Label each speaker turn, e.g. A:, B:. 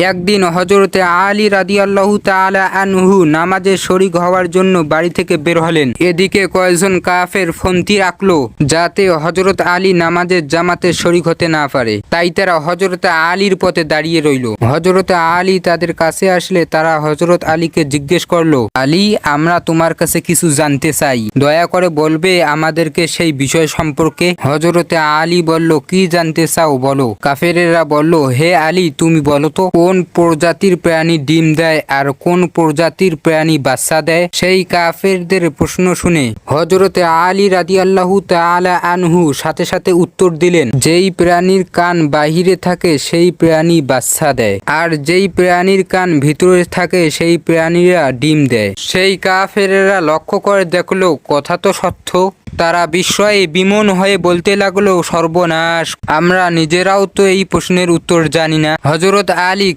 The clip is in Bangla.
A: একদিন হযরতে আলী রাদিয়াল্লাহু তাআলা আনহু নামাজে শরীক হওয়ার জন্য বাড়ি থেকে বের হলেন। এদিকে কয়েকজন কাফের ফন্দি রাখলো যাতে হযরত আলী নামাজের জামাতে শরীক হতে না পারে। তাই তারা হযরতে আলীর পথে দাঁড়িয়ে রইল। হযরতে আলী তাদের কাছে আসলে তারা হযরত আলীকে জিজ্ঞেস করলো, আলী, আমরা তোমার কাছে কিছু জানতে চাই, দয়া করে বলবে আমাদেরকে সেই বিষয় সম্পর্কে? হযরতে আলী বলল, কি জানতে চাও বলো। কাফেরেরা বলল, হে আলী, তুমি বলো তো কোন প্রজাতির প্রাণী ডিম দেয় আর কোন প্রজাতির প্রাণী বাচ্চা দেয়? সেই কাফেরদের প্রশ্ন শুনে হযরতে আলী রাদিয়াল্লাহু তাআলা আনহু সাথে সাথে উত্তর দিলেন, যেই প্রাণীর কান বাহিরে থাকে সেই প্রাণী বাচ্চা দেয়, আর যেই প্রাণীর কান ভিতরে থাকে সেই প্রাণীরা ডিম দেয়। সেই কাফেরেরা লক্ষ্য করে দেখলো কথা তো সত্য। তারা বিস্ময়ে বিমন হয়ে বলতে লাগলো, সর্বনাশ, আমরা নিজেরাও তো এই প্রশ্নের উত্তর জানি না। হযরত আলী